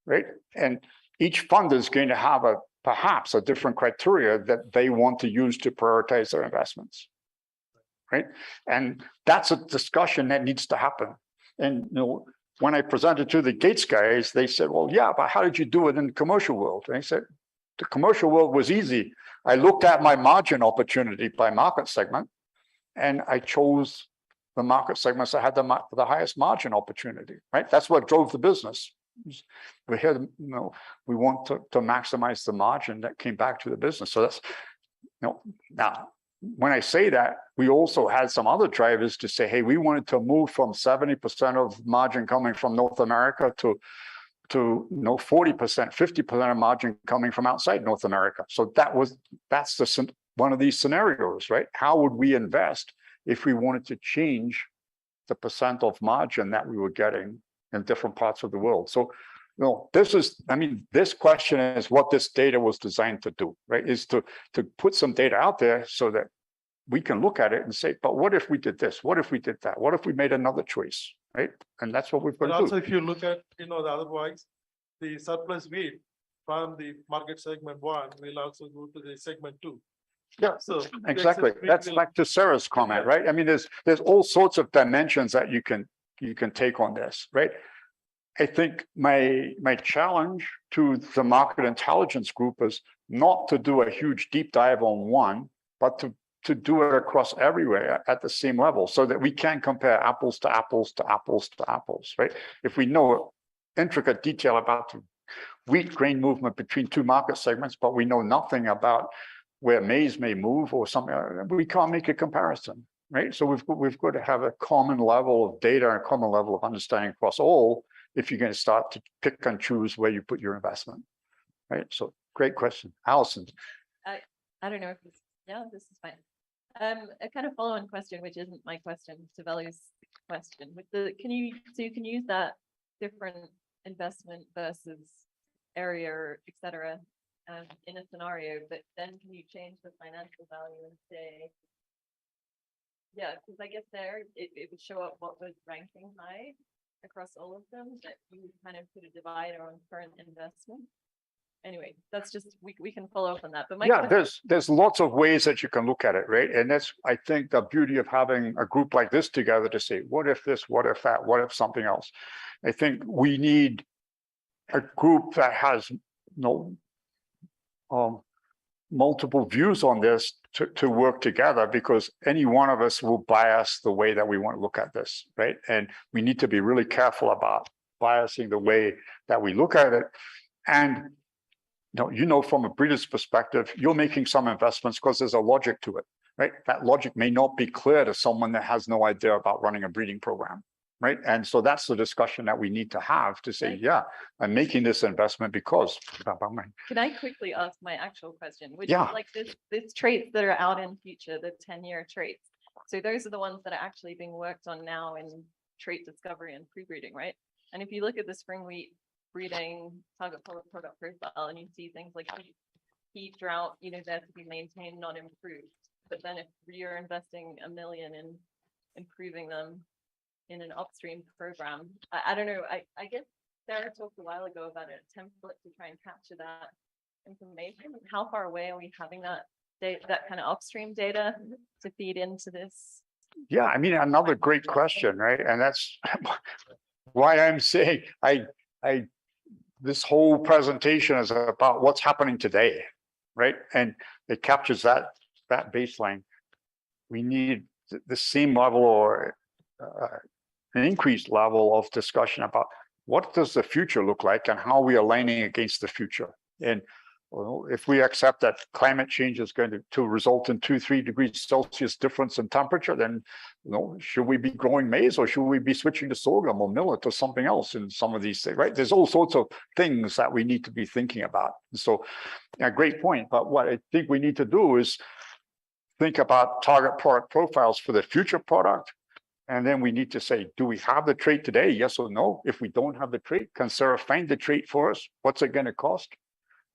right? And each fund is going to have perhaps a different criteria that they want to use to prioritize their investments, right? And that's a discussion that needs to happen. And when I presented to the Gates guys, they said, well, yeah, but how did you do it in the commercial world? And I said, the commercial world was easy. I looked at my margin opportunity by market segment, and I chose the market segments that had the highest margin opportunity, right? That's what drove the business. We're here, we want to maximize the margin that came back to the business. So that's, now, when I say that, we also had some other drivers to say, hey, we wanted to move from 70% of margin coming from North America to 40%, 50% of margin coming from outside North America. So that's one of these scenarios, right? How would we invest if we wanted to change the percent of margin that we were getting in different parts of the world? So, this question is what this data was designed to do, right? Is to put some data out there so that we can look at it and say, but what if we did this? What if we did that? What if we made another choice, right? And that's what we've got to do. But also, if you look at, the otherwise, the surplus wheat from the market segment 1 will also go to the segment 2. Yeah, so exactly. That's back to Sarah's comment, right? I mean, there's all sorts of dimensions that you can take on this, right? I think my challenge to the market intelligence group is not to do a huge deep dive on one, but to do it across everywhere at the same level, so that we can compare apples to apples to apples to apples, right? If we know intricate detail about the wheat grain movement between two market segments, but we know nothing about where maize may move or something, we can't make a comparison, right? So we've got to have a common level of data and a common level of understanding across all, if you're going to start to pick and choose where you put your investment, right? So great question. Allison. I don't know if this is fine. A kind of follow-on question, which isn't my question, to Valu's question. Can you use that different investment versus area, et cetera, in a scenario, but then can you change the financial value and say, because I guess it would show up what was ranking high across all of them, that you kind of put a divider on current investment. Anyway, that's just, we can follow up on that. But there's lots of ways that you can look at it, right? And that's, I think, the beauty of having a group like this together to say, what if this, what if that, what if something else? I think we need a group that has multiple views on this to work together, because any one of us will bias the way that we want to look at this, right? And we need to be really careful about biasing the way that we look at it. And from a breeder's perspective, you're making some investments because there's a logic to it, right? That logic may not be clear to someone that has no idea about running a breeding program, right? And so that's the discussion that we need to have to say, I'm making this investment because. Can I quickly ask my actual question, which is like this traits that are out in future, the 10-year traits. So those are the ones that are actually being worked on now in trait discovery and pre-breeding, right? And if you look at the spring wheat breeding target product profile, and you see things like heat drought, there to be maintained, not improved. But then if you're investing $1 million in improving them in an upstream program, I don't know, I guess Sarah talked a while ago about a template to try and capture that information. How far away are we having that that kind of upstream data to feed into this? Yeah, I mean, another great question, right? And that's why I'm saying this whole presentation is about what's happening today, right? And it captures that baseline. We need the same level or an increased level of discussion about what does the future look like and how we are aligning against the future. And well, if we accept that climate change is going to result in 2-3 degrees Celsius difference in temperature, then should we be growing maize or should we be switching to sorghum or millet or something else in some of these things, right? There's all sorts of things that we need to be thinking about. So, a great point. But what I think we need to do is think about target product profiles for the future product. And then we need to say, do we have the trait today? Yes or no? If we don't have the trait, can Sarah find the trait for us? What's it going to cost?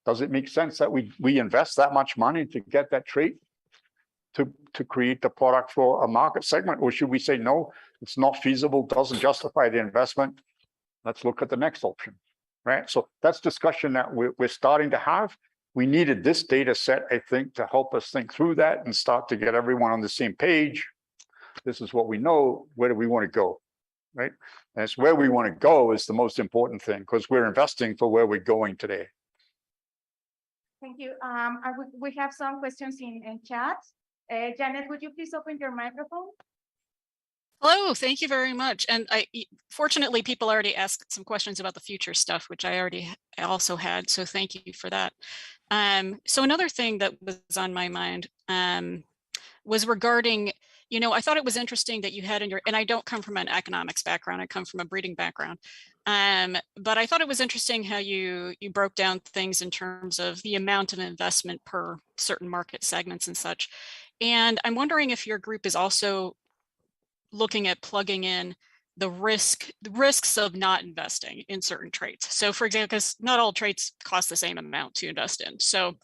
Does it make sense that we invest that much money to get that trait to create the product for a market segment? Or should we say, no, it's not feasible, doesn't justify the investment. Let's look at the next option, right? So that's discussion that we're starting to have. We needed this data set, I think, to help us think through that and start to get everyone on the same page. This is what we know. Where do we want to go, right? And it's where we want to go is the most important thing because we're investing for where we're going today. Thank you. We have some questions in chat. Janet, would you please open your microphone? Hello, thank you very much. And fortunately, people already asked some questions about the future stuff, which I also had. So thank you for that. So another thing that was on my mind was regarding, I thought it was interesting that you had in your, and I don't come from an economics background, I come from a breeding background. But I thought it was interesting how you broke down things in terms of the amount of investment per certain market segments and such. And I'm wondering if your group is also looking at plugging in the risks of not investing in certain traits. So for example, because not all traits cost the same amount to invest in. So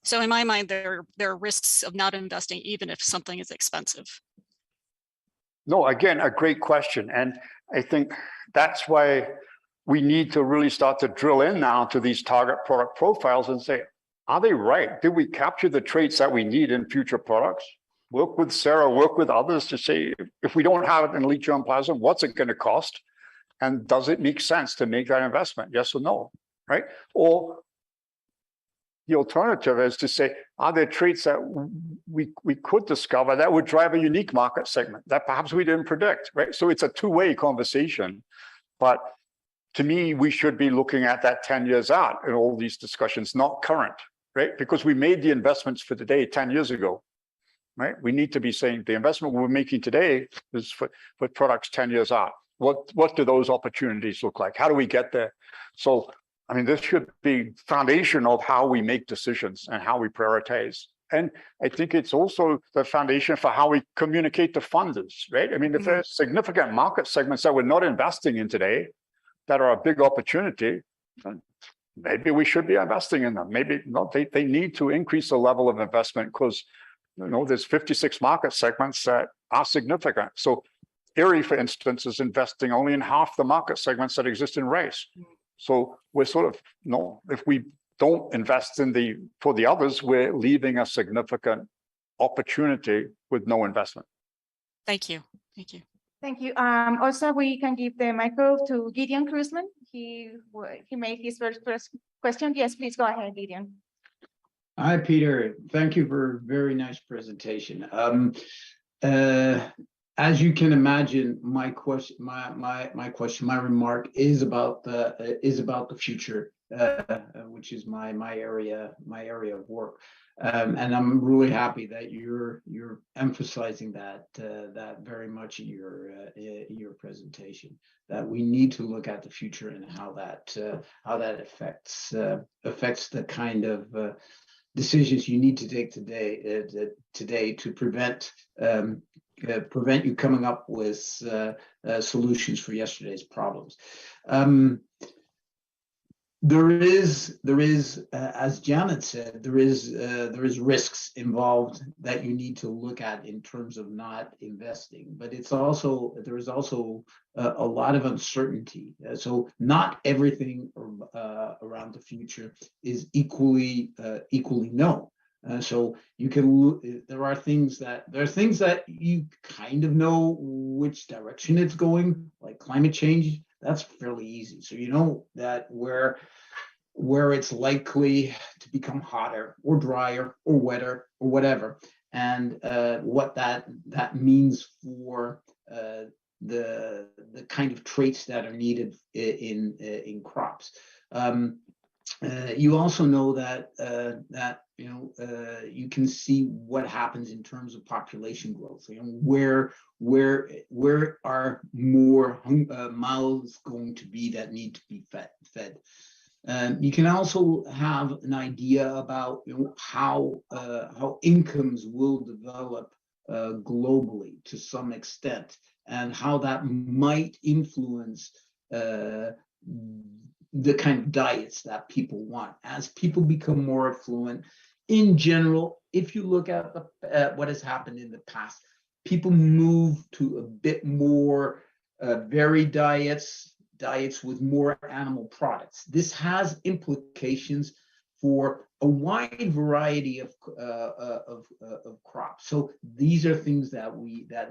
so in my mind, there are risks of not investing even if something is expensive. No, again, a great question. And I think that's why we need to really start to drill in now to these target product profiles and say, are they right? Did we capture the traits that we need in future products? Work with Sarah, work with others to say, if we don't have it in elite germplasm, what's it going to cost? And does it make sense to make that investment? Yes or no, right? Or the alternative is to say, are there traits that we could discover that would drive a unique market segment that perhaps we didn't predict, right? So it's a two-way conversation. But to me, we should be looking at that 10 years out in all these discussions, not current, right? Because we made the investments for today 10 years ago, right? We need to be saying the investment we're making today is for products 10 years out. What do those opportunities look like? How do we get there? So, I mean, this should be foundation of how we make decisions and how we prioritize. And I think it's also the foundation for how we communicate to funders, right? I mean, if there's significant market segments that we're not investing in today that are a big opportunity, then maybe we should be investing in them. Maybe not. They need to increase the level of investment because, there's 56 market segments that are significant. So Erie, for instance, is investing only in half the market segments that exist in rice. So we're sort of, if we don't invest in for the others, we're leaving a significant opportunity with no investment. Thank you. Thank you. Thank you. Also, we can give the micro to Gideon Cruzman. He made his first question. Yes, please go ahead, Gideon. Hi, Peter. Thank you for a very nice presentation. As you can imagine, my remark is about the future, which is my area of work, and I'm really happy that you're emphasizing that very much in your presentation. That we need to look at the future and how that affects the kind of decisions you need to take today to prevent you coming up with solutions for yesterday's problems. There is, as Janet said, there is risks involved that you need to look at in terms of not investing, but there is also a lot of uncertainty. So not everything around the future is equally known. So you can, there are things that you kind of know which direction it's going, like climate change. That's fairly easy. So you know that where it's likely to become hotter or drier or wetter or whatever, and what that means for the kind of traits that are needed in crops. You also know that you can see what happens in terms of population growth. You know, where are more mouths going to be that need to be fed. You can also have an idea about how incomes will develop globally to some extent, and how that might influence the kind of diets that people want as people become more affluent. In general, if you look at what has happened in the past, people move to a bit more varied diets with more animal products. This has implications for a wide variety of crops. So these are things that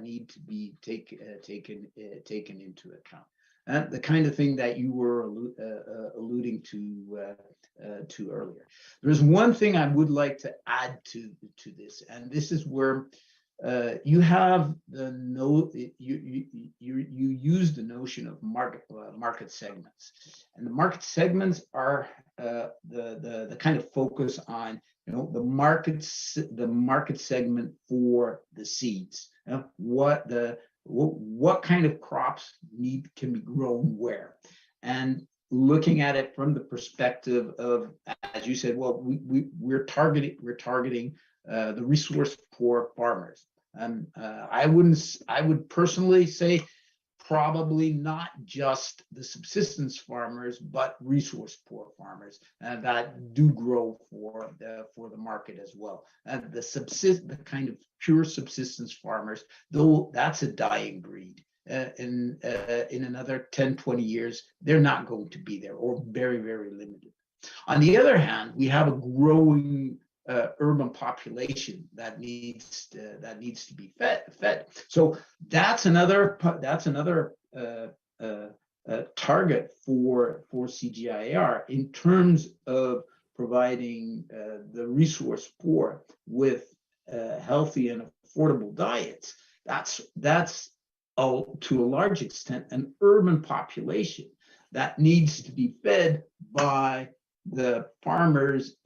need to be taken into account. The kind of thing that you were alluding to earlier. There's one thing I would like to add to this, and this is where you have you use the notion of market segments, and the market segments are the kind of focus on the market segment for the seeds. What kind of crops can be grown where, and looking at it from the perspective of, as you said, well, we're targeting the resource poor farmers. I would personally say probably not just the subsistence farmers, but resource poor farmers that do grow for the market as well. And the kind of pure subsistence farmers, though that's a dying breed. In another 10, 20 years, they're not going to be there, or very, very limited. On the other hand, we have a growing urban population that needs to be fed. So that's another target for CGIAR in terms of providing the resource poor with healthy and affordable diets. That's to a large extent an urban population that needs to be fed by the farmers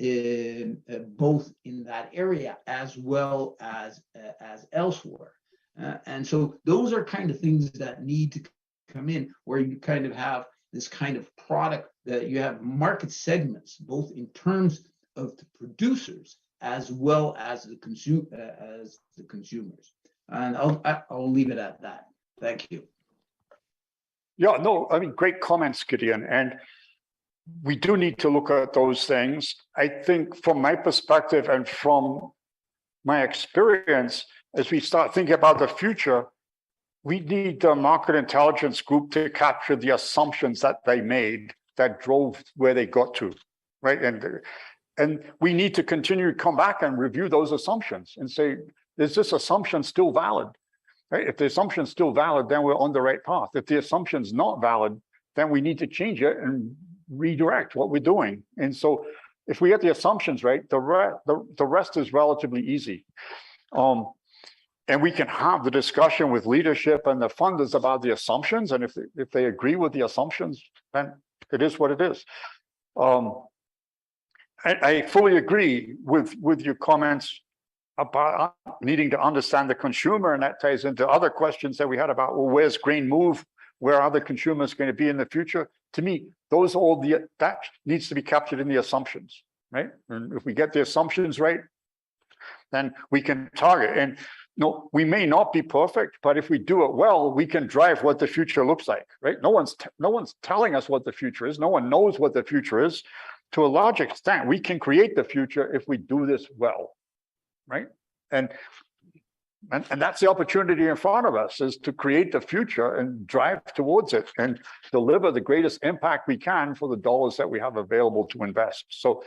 both in that area as well as elsewhere. And so those are kind of things that need to come in, where you kind of have this kind of product, that you have market segments, both in terms of the producers as well as the consumers. And I'll leave it at that. Thank you. Yeah, no, I mean, great comments, Gideon. And we do need to look at those things. I think from my perspective and from my experience, as we start thinking about the future, we need the market intelligence group to capture the assumptions that they made that drove where they got to, right? And we need to continue to come back and review those assumptions and say, is this assumption still valid? Right? If the assumption is still valid, then we're on the right path. If the assumption is not valid, then we need to change it and redirect what we're doing. And so if we get the assumptions right, the rest is relatively easy. And we can have the discussion with leadership and the funders about the assumptions. And if they agree with the assumptions, then it is what it is. I fully agree with your comments about needing to understand the consumer, and that ties into other questions that we had about, well, where's grain move? Where are the consumers going to be in the future? To me, that needs to be captured in the assumptions, right? And if we get the assumptions right, then we can target. And no, we may not be perfect, but if we do it well, we can drive what the future looks like, right? No one's telling us what the future is. No one knows what the future is. To a large extent, we can create the future if we do this well, right? And that's the opportunity in front of us, is to create the future and drive towards it and deliver the greatest impact we can for the dollars that we have available to invest. So,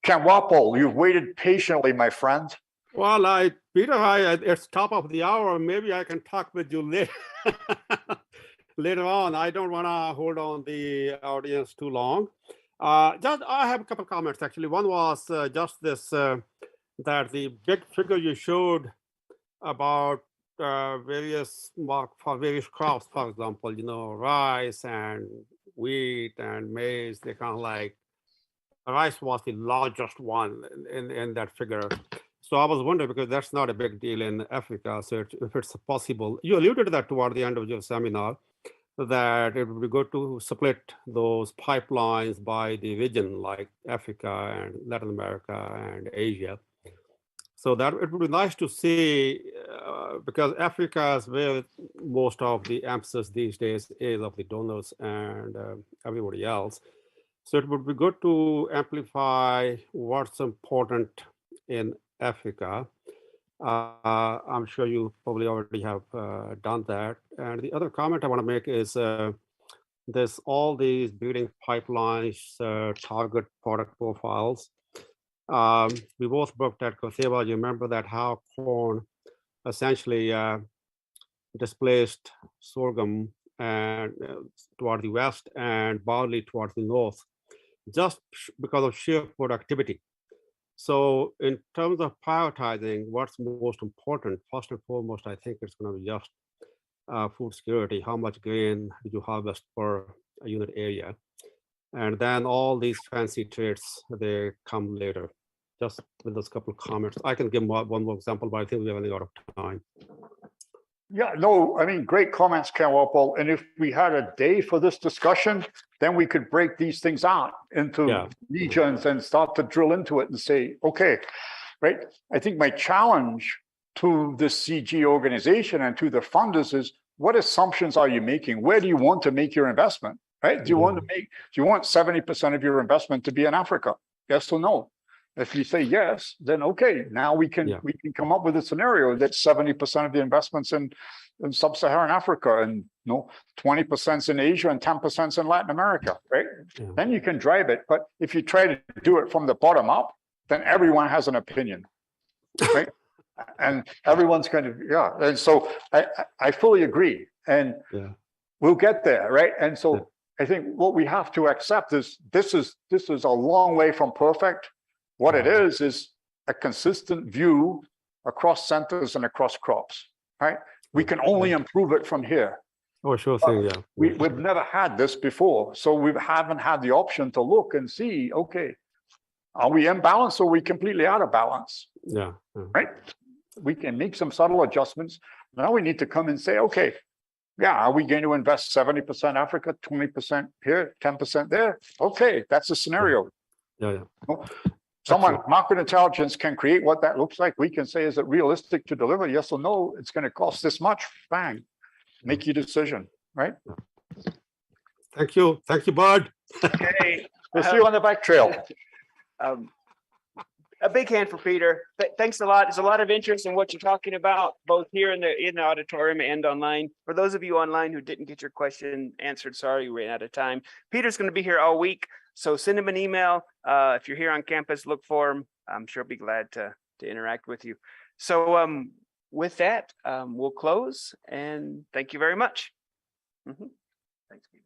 Ken Wappel, you've waited patiently, my friend. Well, Peter, it's top of the hour. Maybe I can talk with you later. Later on. I don't want to hold on the audience too long. I have a couple of comments actually. One was just this, that the big figure you showed about various crops, for example, rice and wheat and maize. They kind of like, rice was the largest one in that figure. So I was wondering, because that's not a big deal in Africa. So if it's possible, you alluded to that toward the end of your seminar, that it would be good to split those pipelines by the region, like Africa and Latin America and Asia. So that it would be nice to see, because Africa is where most of the emphasis these days is of the donors and everybody else. So it would be good to amplify what's important in Africa. I'm sure you probably already have done that. And the other comment I want to make is there's all these breeding pipelines, target product profiles. We both worked at Corteva. You remember that how corn essentially displaced sorghum and toward the west and barley towards the north, just because of sheer productivity. So in terms of prioritizing what's most important, first and foremost, I think it's going to be just food security. How much grain did you harvest per unit area? And then all these fancy traits, they come later. Just with those couple of comments. I can give one more example, but I think we're running out of time. Yeah, no, I mean, great comments, Ken Walpole. And if we had a day for this discussion, then we could break these things out into regions and start to drill into it and say, okay, right? I think my challenge to the CG organization and to the funders is, what assumptions are you making? Where do you want to make your investment, right? Do you want 70% of your investment to be in Africa? Yes or no? If you say yes, then okay, now we can come up with a scenario that 70% of the investments in sub-Saharan Africa, and 20% in Asia and 10% in Latin America, right? Yeah. Then you can drive it. But if you try to do it from the bottom up, then everyone has an opinion, right? And everyone's kind of, And so I fully agree, and we'll get there, right? And so I think what we have to accept is this is a long way from perfect. What it is a consistent view across centers and across crops, right? We can only improve it from here. Oh, sure thing, We've never had this before, so we haven't had the option to look and see, okay, are we in balance or are we completely out of balance? Right? We can make some subtle adjustments. Now we need to come and say, okay, are we going to invest 70% Africa, 20% here, 10% there? Okay, that's the scenario. Someone, market intelligence, can create what that looks like. We can say, is it realistic to deliver? Yes or no? It's going to cost this much. Bang. Make your decision, right? Thank you. Thank you, Bud. Okay. We'll see you on the bike trail. A big hand for Peter. Thanks a lot. There's a lot of interest in what you're talking about, both here in the auditorium and online. For those of you online who didn't get your question answered, sorry, we ran out of time. Peter's going to be here all week, so send him an email. If you're here on campus, look for him. I'm sure he'll be glad to interact with you. So with that, we'll close, and thank you very much. Thanks, Peter.